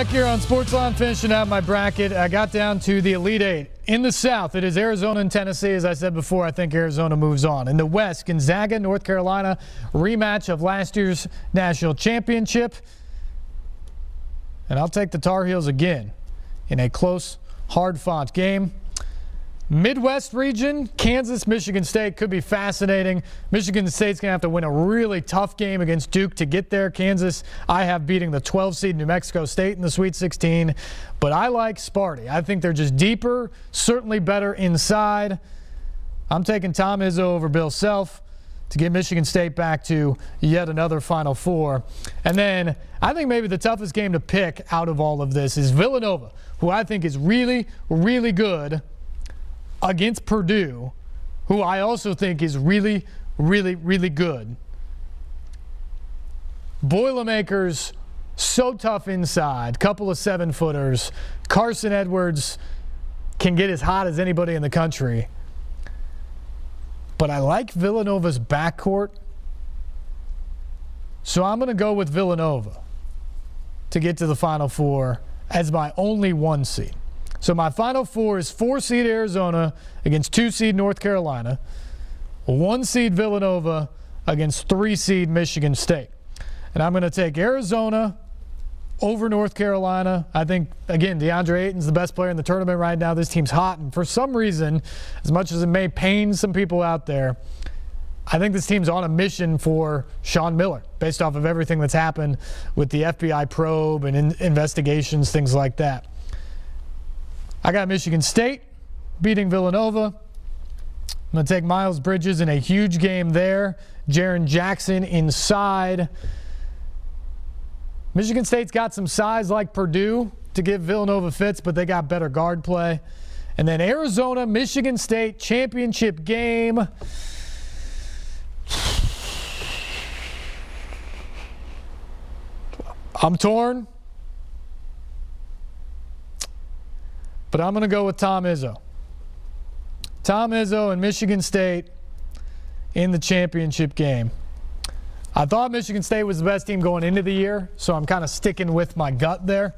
Back here on Sportsline, finishing out my bracket. I got down to the Elite Eight. In the South, it is Arizona and Tennessee. As I said before, I think Arizona moves on. In the West, Gonzaga, North Carolina, rematch of last year's national championship. And I'll take the Tar Heels again in a close, hard-fought game. Midwest region, Kansas, Michigan State could be fascinating. Michigan State's going to have to win a really tough game against Duke to get there. Kansas, I have beating the 12 seed New Mexico State in the Sweet 16. But I like Sparty. I think they're just deeper, certainly better inside. I'm taking Tom Izzo over Bill Self to get Michigan State back to yet another Final Four. And then I think maybe the toughest game to pick out of all of this is Villanova, who I think is really, really good, against Purdue, who I also think is really, really, really good. Boilermakers, so tough inside, couple of 7-footers. Carson Edwards can get as hot as anybody in the country. But I like Villanova's backcourt, so I'm going to go with Villanova to get to the Final Four as my only 1 seed. So my Final Four is 4-seed Arizona against 2-seed North Carolina, 1-seed Villanova against 3-seed Michigan State. And I'm going to take Arizona over North Carolina. I think, again, DeAndre Ayton's the best player in the tournament right now. This team's hot. And for some reason, as much as it may pain some people out there, I think this team's on a mission for Sean Miller based off of everything that's happened with the FBI probe and investigations, things like that. I got Michigan State beating Villanova. I'm going to take Miles Bridges in a huge game there. Jaren Jackson inside. Michigan State's got some size like Purdue to give Villanova fits, but they got better guard play. And then Arizona, Michigan State championship game. I'm torn, but I'm going to go with Tom Izzo. Tom Izzo and Michigan State in the championship game. I thought Michigan State was the best team going into the year, so I'm kind of sticking with my gut there.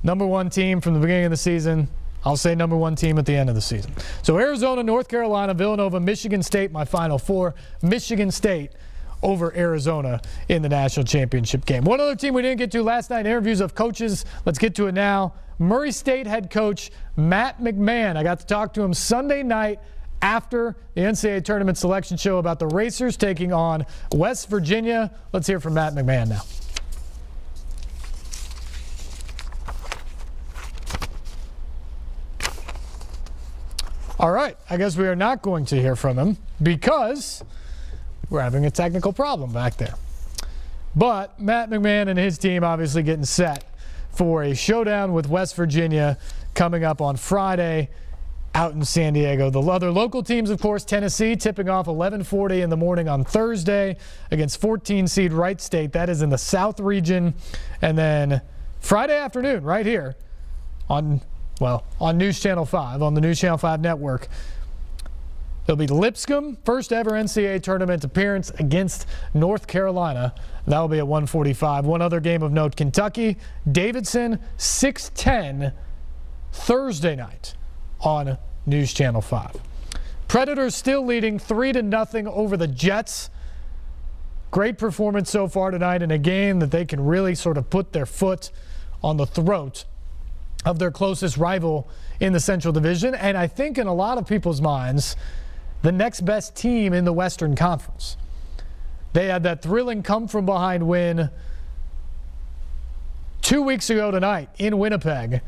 Number 1 team from the beginning of the season. I'll say number 1 team at the end of the season. So Arizona, North Carolina, Villanova, Michigan State, my Final Four. Michigan State over Arizona in the national championship game. One other team we didn't get to last night, interviews of coaches. Let's get to it now. Murray State head coach Matt McMahon. I got to talk to him Sunday night after the NCAA tournament selection show about the Racers taking on West Virginia. Let's hear from Matt McMahon now. All right, I guess we are not going to hear from him because we're having a technical problem back there. But Matt McMahon and his team obviously getting set for a showdown with West Virginia coming up on Friday out in San Diego. The other local teams, of course, Tennessee tipping off 11:40 in the morning on Thursday against 14-seed Wright State. That is in the South region. And then Friday afternoon right here on NewsChannel 5, on the NewsChannel 5 network, there'll be Lipscomb, first ever NCAA tournament appearance against North Carolina. That will be at 1:45. One other game of note, Kentucky, Davidson, 6:10 Thursday night on NewsChannel 5. Predators still leading 3-0 over the Jets. Great performance so far tonight in a game that they can really sort of put their foot on the throat of their closest rival in the Central Division. And I think in a lot of people's minds, the next best team in the Western Conference. They had that thrilling come-from-behind win 2 weeks ago tonight in Winnipeg,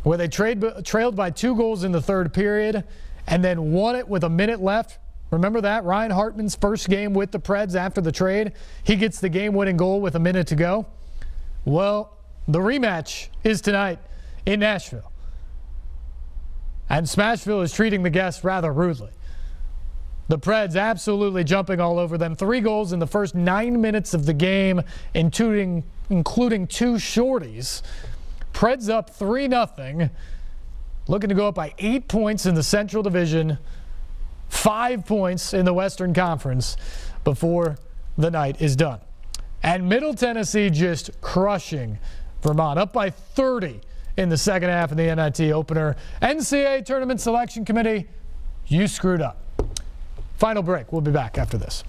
where they trailed by 2 goals in the third period and then won it with a minute left. Remember that? Ryan Hartman's first game with the Preds after the trade. He gets the game-winning goal with a minute to go. Well, the rematch is tonight in Nashville. And Smashville is treating the guests rather rudely. The Preds absolutely jumping all over them. 3 goals in the first 9 minutes of the game, including 2 shorties. Preds up 3-0, looking to go up by 8 points in the Central Division, 5 points in the Western Conference before the night is done. And Middle Tennessee just crushing Vermont up by 30 in the second half of the NIT opener. NCAA Tournament Selection Committee, you screwed up. Final break. We'll be back after this.